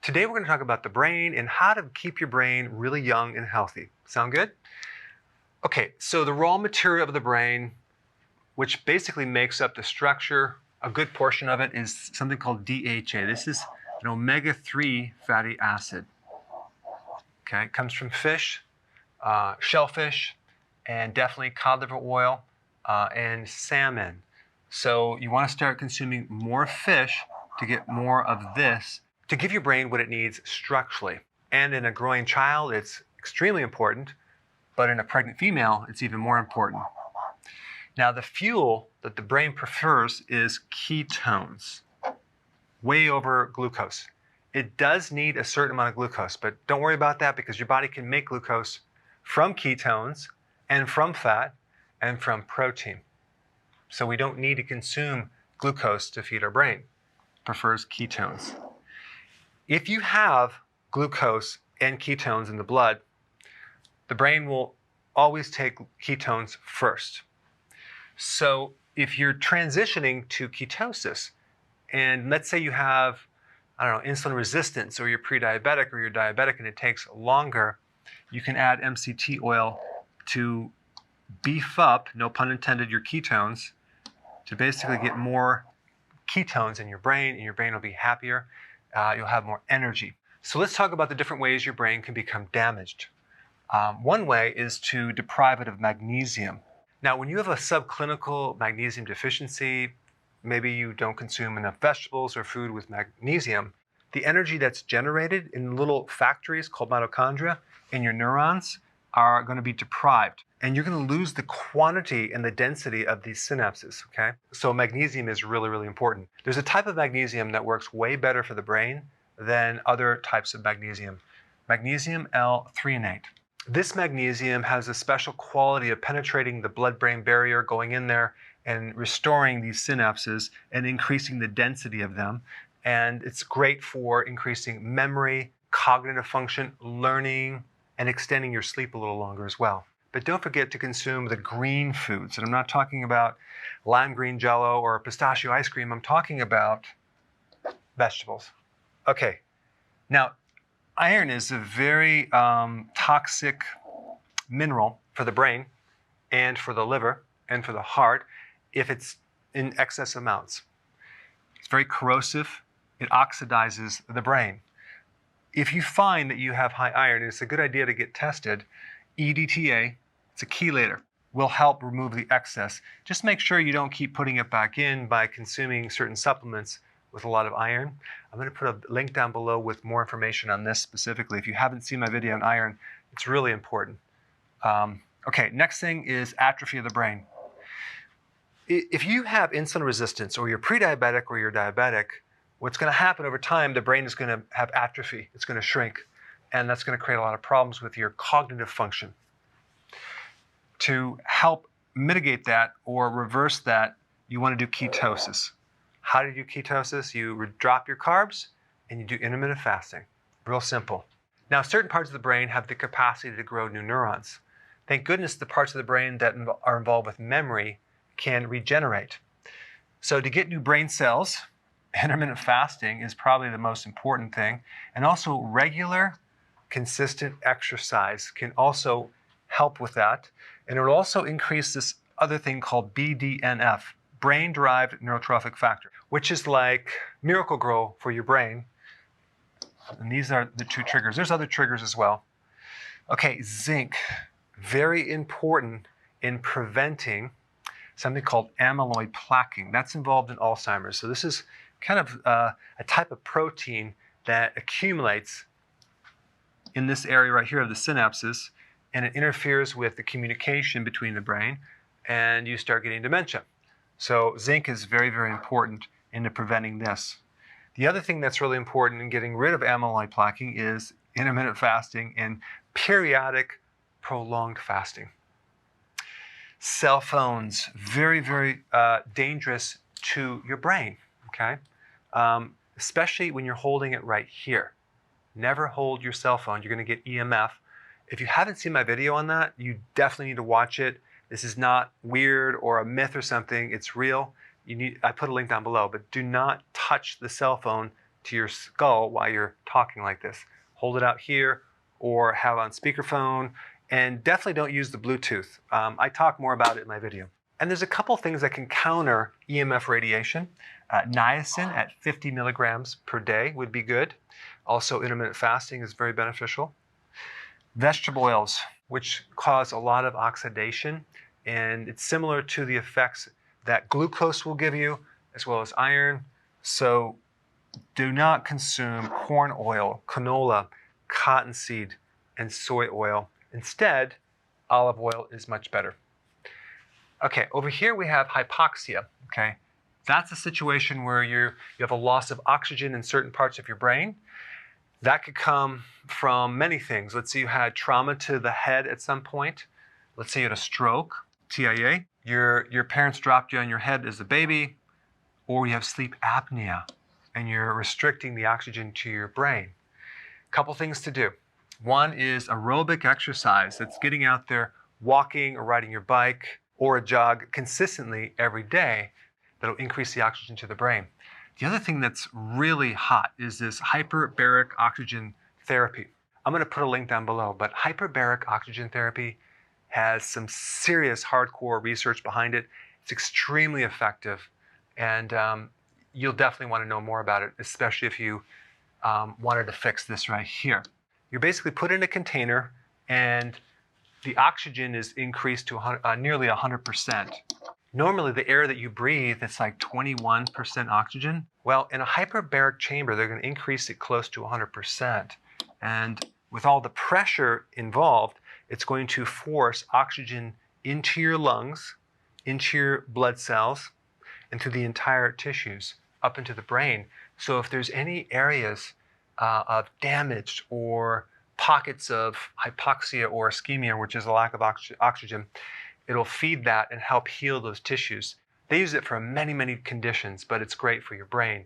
Today we're going to talk about the brain and how to keep your brain really young and healthy. Sound good? Okay, so the raw material of the brain, which basically makes up the structure, a good portion of it is something called DHA. This is an omega-3 fatty acid. Okay, it comes from fish, shellfish, and definitely cod liver oil and salmon. So you want to start consuming more fish to get more of this to give your brain what it needs structurally. And in a growing child, it's extremely important, but in a pregnant female, it's even more important. Now, the fuel that the brain prefers is ketones, way over glucose. It does need a certain amount of glucose, but don't worry about that because your body can make glucose from ketones and from fat and from protein. So we don't need to consume glucose to feed our brain. It prefers ketones. If you have glucose and ketones in the blood, the brain will always take ketones first. So if you're transitioning to ketosis, and let's say you have, insulin resistance, or you're pre-diabetic or you're diabetic and it takes longer, you can add MCT oil to beef up, no pun intended, your ketones, to basically get more ketones in your brain, and your brain will be happier. You'll have more energy. So let's talk about the different ways your brain can become damaged. One way is to deprive it of magnesium. Now, when you have a subclinical magnesium deficiency, maybe you don't consume enough vegetables or food with magnesium, the energy that's generated in little factories called mitochondria in your neurons are going to be deprived. And you're going to lose the quantity and the density of these synapses, okay? So magnesium is really, really important. There's a type of magnesium that works way better for the brain than other types of magnesium. Magnesium L-threonate. This magnesium has a special quality of penetrating the blood-brain barrier, going in there and restoring these synapses and increasing the density of them. And it's great for increasing memory, cognitive function, learning, and extending your sleep a little longer as well. But don't forget to consume the green foods. And I'm not talking about lime green jello or pistachio ice cream. I'm talking about vegetables. Okay, now iron is a very toxic mineral for the brain and for the liver and for the heart if it's in excess amounts. It's very corrosive. It oxidizes the brain. If you find that you have high iron, it's a good idea to get tested. EDTA, it's a chelator, will help remove the excess. Just make sure you don't keep putting it back in by consuming certain supplements with a lot of iron. I'm going to put a link down below with more information on this specifically. If you haven't seen my video on iron, it's really important. Okay, next thing is atrophy of the brain. If you have insulin resistance or you're pre-diabetic or you're diabetic, what's going to happen over time, the brain is going to have atrophy. It's going to shrink. And that's going to create a lot of problems with your cognitive function. To help mitigate that or reverse that, you want to do ketosis. How do you do ketosis? You drop your carbs and you do intermittent fasting. Real simple. Now, certain parts of the brain have the capacity to grow new neurons. Thank goodness the parts of the brain that are involved with memory can regenerate. So to get new brain cells, intermittent fasting is probably the most important thing. And also regular, consistent exercise can also help with that. And it will also increase this other thing called BDNF, brain-derived neurotrophic factor, which is like Miracle-Gro for your brain. And these are the two triggers. There's other triggers as well. Okay, zinc, very important in preventing something called amyloid plaquing. That's involved in Alzheimer's. So this is kind of a type of protein that accumulates in this area right here of the synapses, and it interferes with the communication between the brain, and you start getting dementia. So zinc is very, very important in preventing this. The other thing that's really important in getting rid of amyloid plaquing is intermittent fasting and periodic prolonged fasting. Cell phones, very, very dangerous to your brain, okay? Especially when you're holding it right here. Never hold your cell phone. You're going to get EMF. If you haven't seen my video on that, you definitely need to watch it. This is not weird or a myth or something. It's real. I put a link down below, but do not touch the cell phone to your skull while you're talking like this. Hold it out here or have it on speakerphone, and definitely don't use the Bluetooth. I talk more about it in my video. And there's a couple things that can counter EMF radiation. Niacin at 50 milligrams per day would be good. Also, intermittent fasting is very beneficial. Vegetable oils, which cause a lot of oxidation, and it's similar to the effects that glucose will give you, as well as iron. So do not consume corn oil, canola, cottonseed, and soy oil. Instead, olive oil is much better. Okay, over here we have hypoxia, okay? That's a situation where you have a loss of oxygen in certain parts of your brain. That could come from many things. Let's say you had trauma to the head at some point. Let's say you had a stroke, TIA. Your parents dropped you on your head as a baby, or you have sleep apnea and you're restricting the oxygen to your brain. Couple things to do. One is aerobic exercise. That's getting out there, walking or riding your bike or a jog consistently every day. That'll increase the oxygen to the brain. The other thing that's really hot is this hyperbaric oxygen therapy. I'm going to put a link down below, but hyperbaric oxygen therapy has some serious hardcore research behind it. It's extremely effective, and you'll definitely want to know more about it, especially if you wanted to fix this right here. You're basically put in a container, and the oxygen is increased to nearly 100%. Normally, the air that you breathe, it's like 21% oxygen. Well, in a hyperbaric chamber, they're going to increase it close to 100%. And with all the pressure involved, it's going to force oxygen into your lungs, into your blood cells, and through the entire tissues, up into the brain. So if there's any areas of damaged or pockets of hypoxia or ischemia, which is a lack of oxygen, it'll feed that and help heal those tissues. They use it for many, many conditions, but it's great for your brain.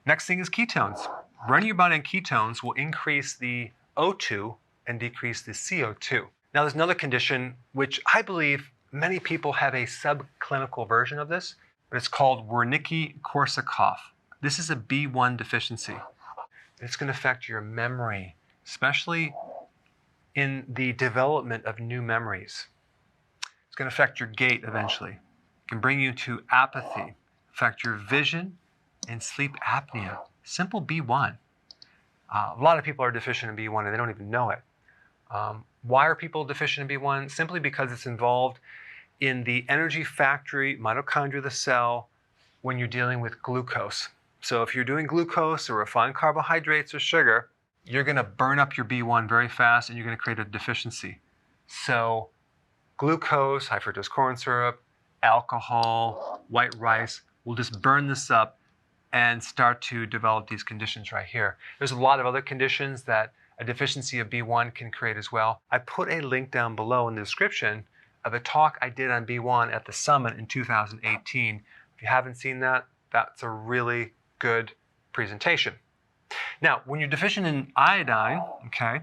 Next thing is ketones. Running your body on ketones will increase the O2 and decrease the CO2. Now there's another condition which I believe many people have a subclinical version of this, but it's called Wernicke-Korsakoff. This is a B1 deficiency. It's going to affect your memory, especially in the development of new memories. It's going to affect your gait eventually. It can bring you to apathy, affect your vision, and sleep apnea. Simple B1. A lot of people are deficient in B1 and they don't even know it. Why are people deficient in B1? Simply because it's involved in the energy factory, mitochondria of the cell, when you're dealing with glucose. So if you're doing glucose or refined carbohydrates or sugar, you're going to burn up your B1 very fast and you're going to create a deficiency. So glucose, high fructose corn syrup, alcohol, white rice will just burn this up and start to develop these conditions right here. There's a lot of other conditions that a deficiency of B1 can create as well. I put a link down below in the description of a talk I did on B1 at the summit in 2018. If you haven't seen that, that's a really good presentation. Now, when you're deficient in iodine, okay,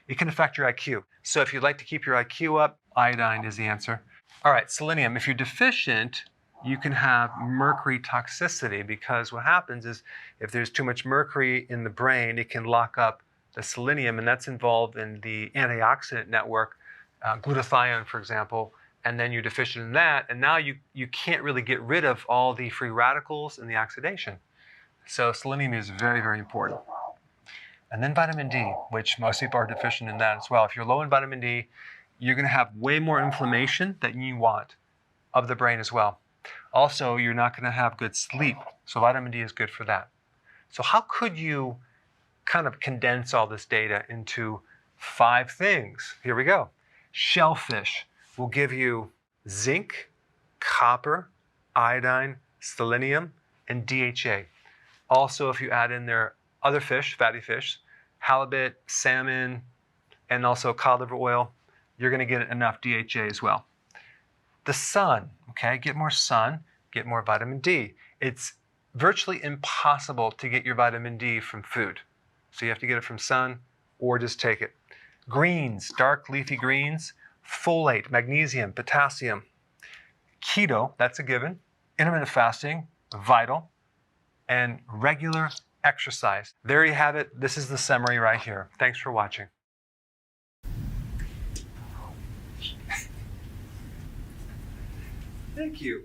it can affect your IQ. So if you'd like to keep your IQ up, iodine is the answer. All right, selenium. If you're deficient, you can have mercury toxicity, because what happens is if there's too much mercury in the brain, it can lock up the selenium, and that's involved in the antioxidant network, glutathione, for example, and then you're deficient in that, and now you can't really get rid of all the free radicals and the oxidation. So selenium is very, very important. And then vitamin D, which most people are deficient in that as well. If you're low in vitamin D, you're going to have way more inflammation than you want of the brain as well. Also, you're not going to have good sleep. So vitamin D is good for that. So how could you kind of condense all this data into 5 things? Here we go. Shellfish will give you zinc, copper, iodine, selenium, and DHA. Also, if you add in there other fish, fatty fish, halibut, salmon, and also cod liver oil, you're going to get enough DHA as well. The sun, okay, get more sun, get more vitamin D. It's virtually impossible to get your vitamin D from food. So you have to get it from sun or just take it. Greens, dark leafy greens, folate, magnesium, potassium. Keto, that's a given. Intermittent fasting, vital. And regular exercise. There you have it. This is the summary right here. Thanks for watching. Thank you.